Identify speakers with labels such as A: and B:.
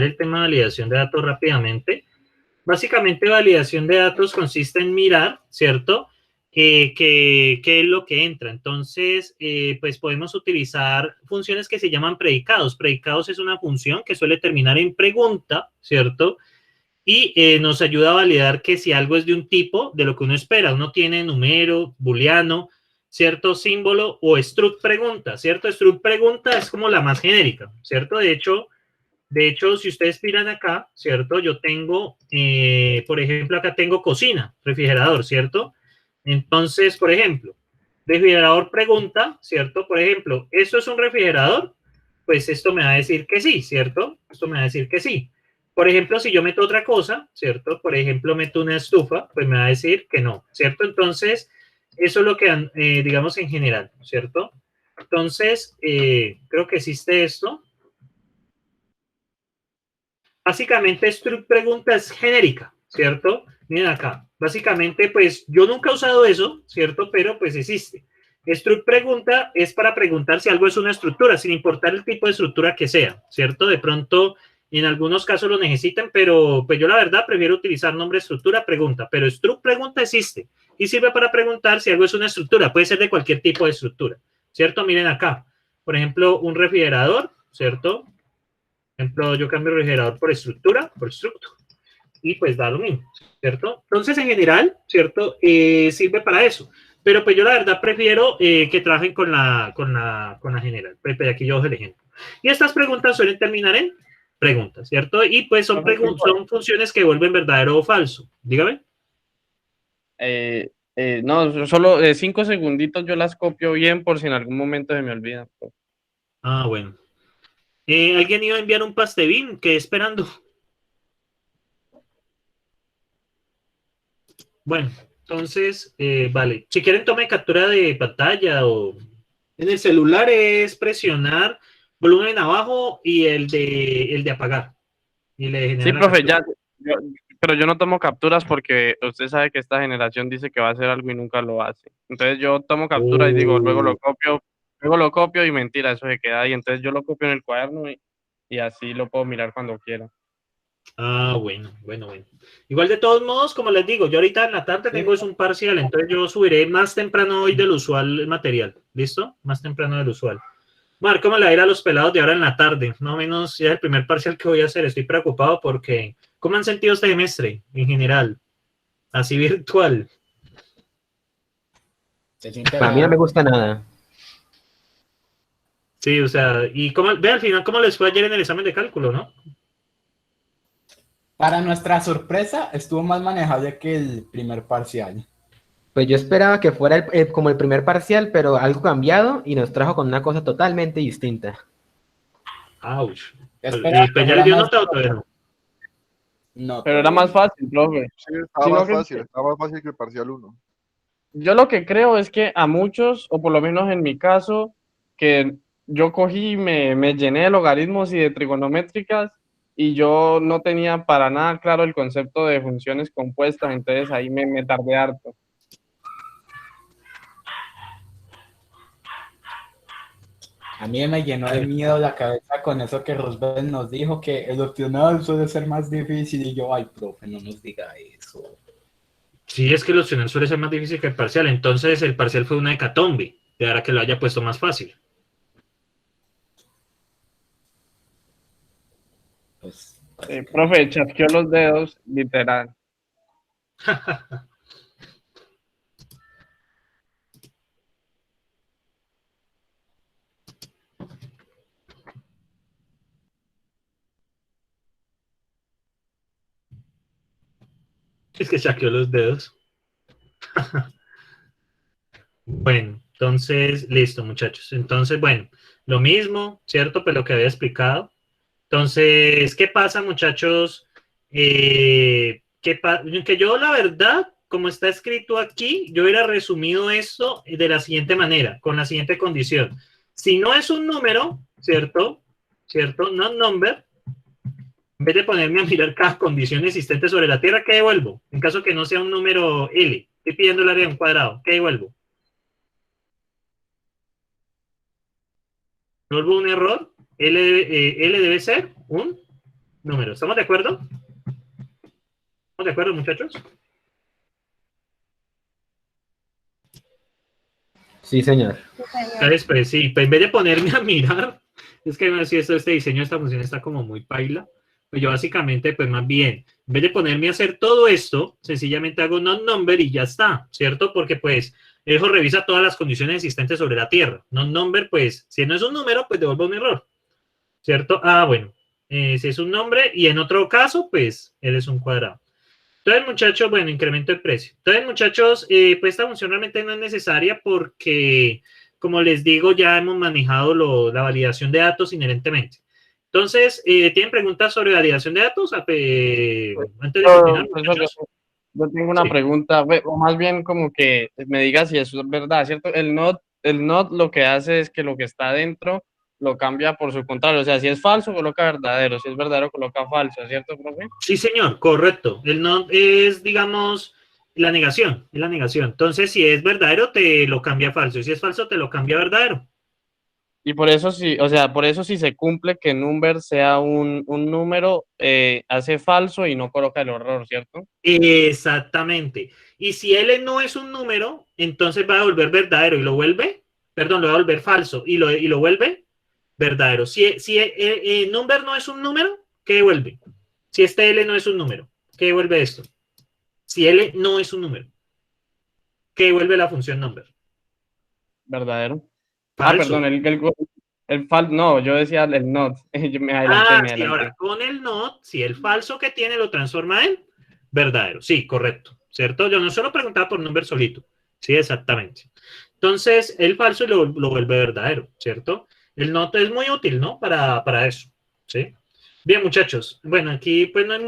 A: el tema de validación de datos rápidamente. Básicamente, validación de datos consiste en mirar, ¿cierto? ¿Qué es lo que entra? Entonces, pues podemos utilizar funciones que se llaman predicados. Predicados es una función que suele terminar en pregunta, ¿cierto? Y nos ayuda a validar que si algo es de un tipo, de lo que uno espera. Uno tiene número, booleano, cierto símbolo o struct pregunta, ¿cierto? Struct pregunta es como la más genérica, ¿cierto? De hecho, si ustedes miran acá, ¿cierto? Yo tengo, por ejemplo, acá tengo cocina, refrigerador, ¿cierto? Entonces, por ejemplo, refrigerador pregunta, ¿cierto? Por ejemplo, ¿esto es un refrigerador? Pues esto me va a decir que sí, ¿cierto? Esto me va a decir que sí. Por ejemplo, si yo meto otra cosa, ¿cierto? Por ejemplo, meto una estufa, pues me va a decir que no, ¿cierto? Entonces, eso es lo que, digamos, en general, ¿cierto? Entonces, creo que existe esto. Básicamente, struct pregunta es genérica, ¿cierto? Miren acá. Básicamente, pues yo nunca he usado eso, ¿cierto? Pero pues existe. Struct pregunta es para preguntar si algo es una estructura, sin importar el tipo de estructura que sea, ¿cierto? De pronto, en algunos casos lo necesitan, pero pues yo la verdad prefiero utilizar nombre estructura pregunta, pero struct pregunta existe y sirve para preguntar si algo es una estructura, puede ser de cualquier tipo de estructura, ¿cierto? Miren acá, por ejemplo, un refrigerador, ¿cierto? Ejemplo, yo cambio el refrigerador por estructura, por structo, y pues da lo mismo, ¿cierto? Entonces, en general, ¿cierto? Sirve para eso. Pero pues yo la verdad prefiero que trabajen con la general. Pues, aquí yo os el ejemplo. Y estas preguntas suelen terminar en preguntas, ¿cierto? Y pues son funciones que vuelven verdadero o falso. Dígame.
B: No, solo 5 segunditos yo las copio bien por si en algún momento se me olvida.
A: Ah, bueno. ¿Alguien iba a enviar un pastebín? ¿Qué esperando? Bueno, entonces, vale. Si quieren, tome captura de pantalla o en el celular es presionar volumen abajo y el de apagar. Y le
B: Sí,
A: genera la
B: profe,
A: captura.
B: ya, yo- pero yo no tomo capturas porque usted sabe que esta generación dice que va a hacer algo y nunca lo hace. Entonces yo tomo captura y digo,
A: Oh,
B: luego lo copio y mentira, eso se queda ahí. Entonces yo lo copio en el cuaderno y así lo puedo mirar cuando quiera.
A: ah, bueno, bueno, bueno. Igual de todos modos, como les digo, yo ahorita en la tarde
C: Sí,
A: tengo es un parcial, entonces yo subiré más temprano hoy del usual el material. ¿Listo? Más temprano del usual. Mar, ¿cómo le va a ir a los pelados de ahora en la tarde? Más o menos ya es el primer parcial que voy a hacer. Estoy preocupado porque, ¿cómo han sentido este semestre en general? Así virtual.
C: se siente
D: Para mí no me
C: raro.
D: gusta nada.
A: Sí, o sea, y cómo, ve al final cómo les fue ayer en el examen de cálculo, ¿no?
C: Para nuestra sorpresa, estuvo más manejable que el primer parcial.
D: Pues yo esperaba que fuera como el primer parcial, pero algo cambiado y nos trajo con una cosa totalmente distinta.
A: Ouch.
C: Esperaba que
A: Pues ya le
C: fuera
A: dio
C: más.
A: nota o todavía no.
C: No,
B: Pero era
C: todavía
B: más
C: no.
B: fácil, profe.
E: Sí, estaba
B: Sino
E: más
B: que
E: fácil, estaba más fácil que el parcial uno.
B: yo lo que creo es que a muchos, o por lo menos en mi caso, que yo cogí, me llené de logaritmos y de trigonométricas y yo no tenía para nada claro el concepto de funciones compuestas, entonces ahí me tardé harto.
C: A mí me llenó de miedo la cabeza con eso que Roosevelt nos dijo, que el opcional suele ser más difícil. Y yo, ay, profe, no nos diga eso.
A: Sí, es que el opcional suele ser más difícil que el parcial. Entonces el parcial fue una hecatombe. Y ahora que lo haya puesto más fácil.
C: Pues,
B: Profe, chasqueó los dedos, literal.
A: Es que saqueó los dedos. Bueno, entonces, listo, muchachos. Entonces, bueno, lo mismo, ¿cierto? Pues lo que había explicado. Entonces, ¿qué pasa, muchachos? Que yo, la verdad, como está escrito aquí, yo hubiera resumido esto de la siguiente manera, con la siguiente condición. Si no es un número, ¿cierto? ¿Cierto? No number. En vez de ponerme a mirar cada condición existente sobre la Tierra, ¿qué devuelvo? En caso que no sea un número L. Estoy pidiendo el área de un cuadrado. ¿Qué devuelvo? ¿Devuelvo un error? L debe ser un número. ¿Estamos de acuerdo? ¿Estamos de acuerdo, muchachos?
D: Sí, señor.
A: Entonces, pues sí, pues en vez de ponerme a mirar, es que si este diseño de esta función está como muy paila, pues yo básicamente, pues más bien, en vez de ponerme a hacer todo esto, sencillamente hago not number y ya está, ¿cierto? Porque pues eso revisa todas las condiciones existentes sobre la Tierra. Not number, pues, si no es un número, pues devuelve un error, ¿cierto? Ah, bueno, si es un nombre y en otro caso, pues, él es un cuadrado. Entonces, muchachos, bueno, incremento de precio. Entonces, muchachos, pues esta función realmente no es necesaria porque, como les digo, ya hemos manejado la validación de datos inherentemente. Entonces, ¿tienen preguntas sobre validación de datos? Antes de continuar,
B: Profesor,
A: muchachos.
B: yo tengo una
A: Sí.
B: pregunta, o más bien como que me diga si eso es verdad, ¿cierto? El not lo que hace es que lo que está dentro lo cambia por su contrario. O sea, si es falso, coloca verdadero. Si es verdadero, coloca falso, ¿cierto, profe?
A: Sí, señor, correcto. El no es, digamos, la negación, es la negación. Entonces, si es verdadero, te lo cambia a falso. Y si es falso, te lo cambia a verdadero.
B: Y por eso sí, o sea, por eso si se cumple que number sea un número, hace falso y no coloca el error, ¿cierto?
A: Exactamente. Y si L no es un número, entonces va a volver verdadero y lo vuelve, perdón, lo va a volver falso y lo vuelve verdadero. Si number no es un número, ¿qué vuelve? Si este L no es un número, ¿qué vuelve esto? Si L no es un número, ¿qué vuelve la función number?
B: Verdadero. Ah,
A: Falso.
B: perdón, no, yo decía el not. Yo me adelanté,
A: Ah,
B: me
A: sí, ahora
B: adelanté.
A: con el not, si el falso que tiene lo transforma en verdadero. Sí, correcto. ¿Cierto? Yo no solo preguntaba por number solito. Sí, exactamente. Entonces, el falso lo vuelve verdadero, ¿cierto? El not es muy útil, ¿no? Para eso. ¿Sí? Bien, muchachos. Bueno, aquí pues no hay mucho.